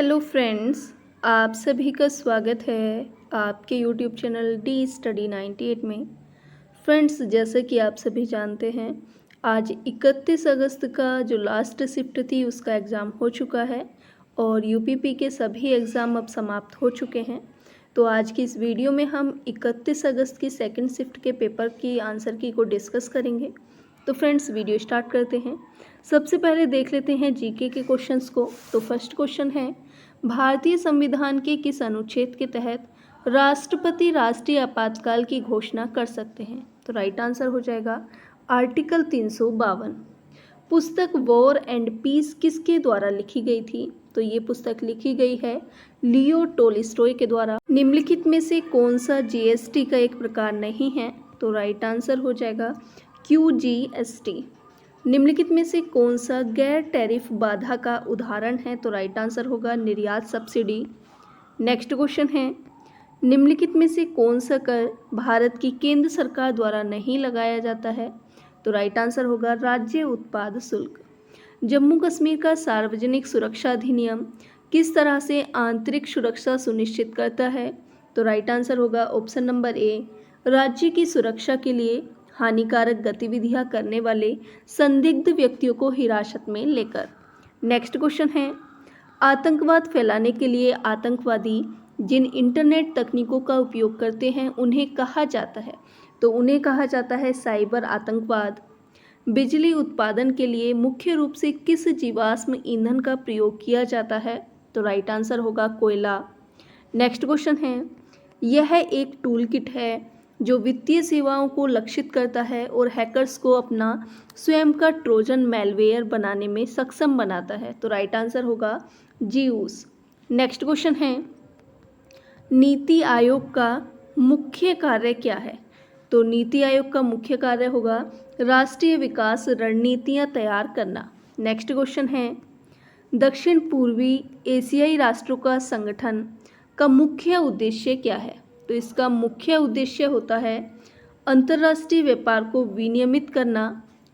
Hello friends, आप सभी का स्वागत है आपके यूट्यूब चैनल डी स्टडी 98 में। फ्रेंड्स, जैसे कि आप सभी जानते हैं, आज 31 अगस्त का जो लास्ट शिफ्ट थी उसका एग्ज़ाम हो चुका है और यूपीपी के सभी एग्ज़ाम अब समाप्त हो चुके हैं। तो आज की इस वीडियो में हम 31 अगस्त की सेकंड शिफ्ट के पेपर की आंसर की को डिस्कस करेंगे। तो फ्रेंड्स, वीडियो स्टार्ट करते हैं। सबसे पहले देख लेते हैं जीके के क्वेश्चंस को। तो फर्स्ट क्वेश्चन है, भारतीय संविधान के किस अनुच्छेद के तहत राष्ट्रपति राष्ट्रीय आपातकाल की घोषणा कर सकते हैं? तो राइट आंसर हो जाएगा आर्टिकल 352। पुस्तक वॉर एंड पीस किसके द्वारा लिखी गई थी? तो ये पुस्तक लिखी गई है लियो टोल्स्टॉय के द्वारा। निम्नलिखित में से कौन सा जीएसटी का एक प्रकार नहीं है? तो राइट आंसर हो जाएगा QGST। निम्नलिखित में से कौन सा गैर टैरिफ बाधा का उदाहरण है? तो राइट आंसर होगा निर्यात सब्सिडी। नेक्स्ट क्वेश्चन है, निम्नलिखित में से कौन सा कर भारत की केंद्र सरकार द्वारा नहीं लगाया जाता है? तो राइट आंसर होगा राज्य उत्पाद शुल्क। जम्मू कश्मीर का सार्वजनिक सुरक्षा अधिनियम किस तरह से आंतरिक सुरक्षा सुनिश्चित करता है? तो राइट आंसर होगा ऑप्शन नंबर ए, राज्य की सुरक्षा के लिए हानिकारक गतिविधियां करने वाले संदिग्ध व्यक्तियों को हिरासत में लेकर। नेक्स्ट क्वेश्चन है, आतंकवाद फैलाने के लिए आतंकवादी जिन इंटरनेट तकनीकों का उपयोग करते हैं उन्हें कहा जाता है? तो उन्हें कहा जाता है साइबर आतंकवाद। बिजली उत्पादन के लिए मुख्य रूप से किस जीवाश्म ईंधन का प्रयोग किया जाता है? तो राइट आंसर होगा कोयला। नेक्स्ट क्वेश्चन है, यह एक टूल किट है जो वित्तीय सेवाओं को लक्षित करता है और हैकर्स को अपना स्वयं का ट्रोजन मैलवेयर बनाने में सक्षम बनाता है। तो राइट आंसर होगा जीयूस। नेक्स्ट क्वेश्चन है, नीति आयोग का मुख्य कार्य क्या है? तो नीति आयोग का मुख्य कार्य होगा राष्ट्रीय विकास रणनीतियां तैयार करना। नेक्स्ट क्वेश्चन है, दक्षिण पूर्वी एशियाई राष्ट्रों का संगठन का मुख्य उद्देश्य क्या है? तो इसका मुख्य उद्देश्य होता है अंतर्राष्ट्रीय व्यापार को विनियमित करना।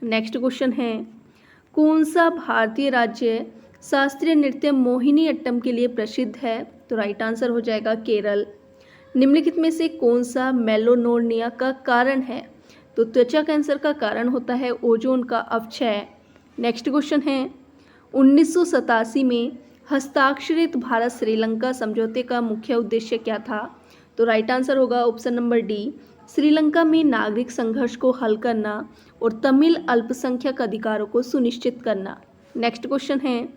नेक्स्ट क्वेश्चन है, कौन सा भारतीय राज्य शास्त्रीय नृत्य मोहिनी अट्टम के लिए प्रसिद्ध है? तो राइट आंसर हो जाएगा केरल। निम्नलिखित में से कौन सा मेलानोनिया का कारण है? तो त्वचा कैंसर का कारण होता है ओजोन का अपक्षय। नेक्स्ट क्वेश्चन है, 1987 में हस्ताक्षरित भारत श्रीलंका समझौते का मुख्य उद्देश्य क्या था? तो राइट आंसर होगा ऑप्शन नंबर डी, श्रीलंका में नागरिक संघर्ष को हल करना और तमिल अल्पसंख्यक अधिकारों को सुनिश्चित करना। नेक्स्ट क्वेश्चन है,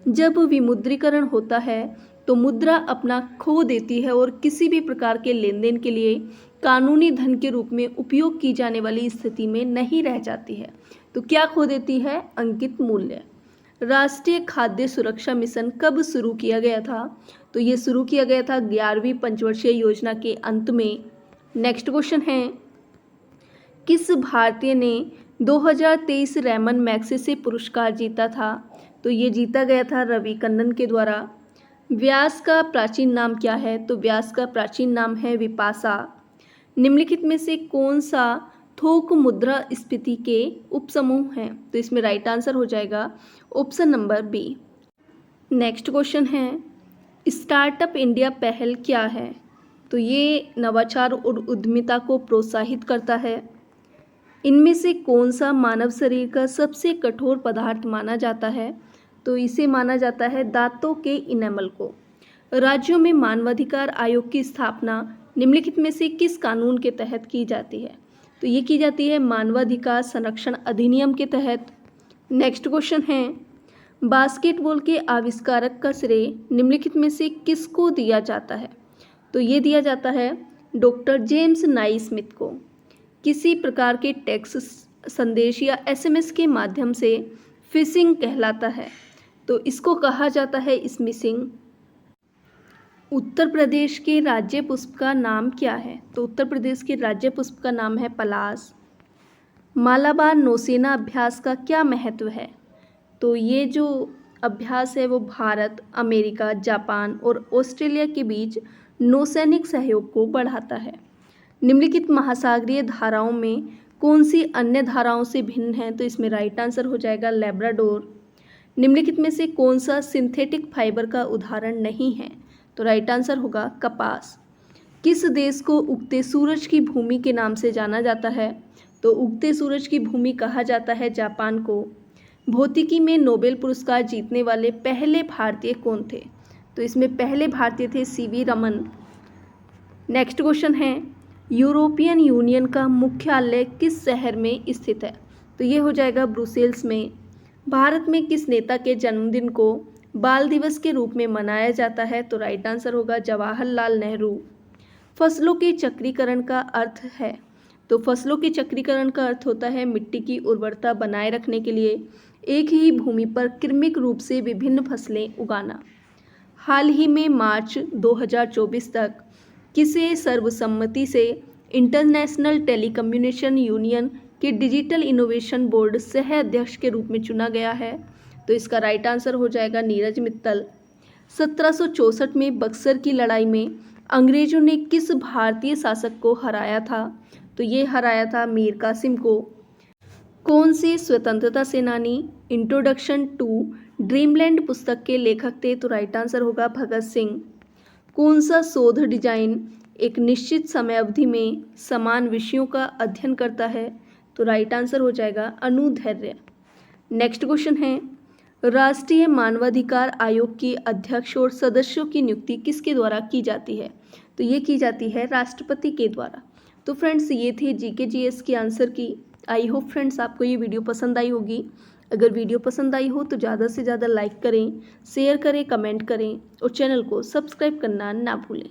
जब विमुद्रीकरण होता है तो मुद्रा अपना खो देती है और किसी भी प्रकार के लेन देन के लिए कानूनी धन के रूप में उपयोग की जाने वाली स्थिति में नहीं रह जाती है। तो क्या खो देती है? अंकित मूल्य। राष्ट्रीय खाद्य सुरक्षा मिशन कब शुरू किया गया था? तो ये शुरू किया गया था 11वीं पंचवर्षीय योजना के अंत में। नेक्स्ट क्वेश्चन है, किस भारतीय ने 2023 रैमन मैग्सेसे पुरस्कार जीता था? तो ये जीता गया था रवि कन्नन के द्वारा। व्यास का प्राचीन नाम क्या है? तो व्यास का प्राचीन नाम है विपाशा। निम्नलिखित में से कौन सा थोक मुद्रा स्फीति के उपसमूह हैं? तो इसमें राइट आंसर हो जाएगा option number B. Next question है, स्टार्टअप इंडिया पहल क्या है? तो ये नवाचार और उद्यमिता को प्रोत्साहित करता है। इनमें से कौन सा मानव शरीर का सबसे कठोर पदार्थ माना जाता है? तो इसे माना जाता है दांतों के इनेमल को। राज्यों में मानवाधिकार आयोग की स्थापना निम्नलिखित में से किस कानून के तहत की जाती है? तो ये की जाती है मानवाधिकार संरक्षण अधिनियम के तहत। नेक्स्ट क्वेश्चन है, बास्केटबॉल के आविष्कारक का श्रेय निम्नलिखित में से किसको दिया जाता है? तो ये दिया जाता है डॉक्टर जेम्स नाइस्मिथ को। किसी प्रकार के टेक्स्ट संदेश या SMS के माध्यम से फिशिंग कहलाता है, तो इसको कहा जाता है स्मिशिंग। उत्तर प्रदेश के राज्य पुष्प का नाम क्या है? तो उत्तर प्रदेश के राज्य पुष्प का नाम है पलाश। मालाबार नौसेना अभ्यास का क्या महत्व है? तो ये जो अभ्यास है वो भारत, अमेरिका, जापान और ऑस्ट्रेलिया के बीच नौसैनिक सहयोग को बढ़ाता है। निम्नलिखित महासागरीय धाराओं में कौन सी अन्य धाराओं से भिन्न है? तो इसमें राइट आंसर हो जाएगा लैब्राडोर। निम्नलिखित में से कौन सा सिंथेटिक फाइबर का उदाहरण नहीं है? तो राइट आंसर होगा कपास। किस देश को उगते सूरज की भूमि के नाम से जाना जाता है? तो उगते सूरज की भूमि कहा जाता है जापान को। भौतिकी में नोबेल पुरस्कार जीतने वाले पहले भारतीय कौन थे? तो इसमें पहले भारतीय थे सीवी रमन। नेक्स्ट क्वेश्चन है, यूरोपियन यूनियन का मुख्यालय किस शहर में स्थित है? तो ये हो जाएगा ब्रुसेल्स में। भारत में किस नेता के जन्मदिन को बाल दिवस के रूप में मनाया जाता है? तो राइट आंसर होगा जवाहरलाल नेहरू। फसलों के चक्रीकरण का अर्थ है? तो फसलों के चक्रीकरण का अर्थ होता है मिट्टी की उर्वरता बनाए रखने के लिए एक ही भूमि पर क्रमिक रूप से विभिन्न फसलें उगाना। हाल ही में मार्च 2024 तक किसे सर्वसम्मति से इंटरनेशनल टेलीकम्युनिकेशन यूनियन के डिजिटल इनोवेशन बोर्ड सह अध्यक्ष के रूप में चुना गया है? तो इसका राइट आंसर हो जाएगा नीरज मित्तल। 1764 में बक्सर की लड़ाई में अंग्रेजों ने किस भारतीय शासक को हराया था? तो ये हराया था मीर कासिम को। कौन से स्वतंत्रता सेनानी इंट्रोडक्शन टू ड्रीमलैंड पुस्तक के लेखक थे? तो राइट आंसर होगा भगत सिंह। कौन सा शोध डिजाइन एक निश्चित समय अवधि में समान विषयों का अध्ययन करता है? तो राइट आंसर हो जाएगा अनुधैर्य। नेक्स्ट क्वेश्चन है, राष्ट्रीय मानवाधिकार आयोग की अध्यक्ष और सदस्यों की नियुक्ति किसके द्वारा की जाती है? तो ये की जाती है राष्ट्रपति के द्वारा। तो फ्रेंड्स, ये थे जीके जीएस के आंसर की। आई होप फ्रेंड्स आपको ये वीडियो पसंद आई होगी। अगर वीडियो पसंद आई हो तो ज़्यादा से ज़्यादा लाइक करें, शेयर करें, कमेंट करें और चैनल को सब्सक्राइब करना ना भूलें।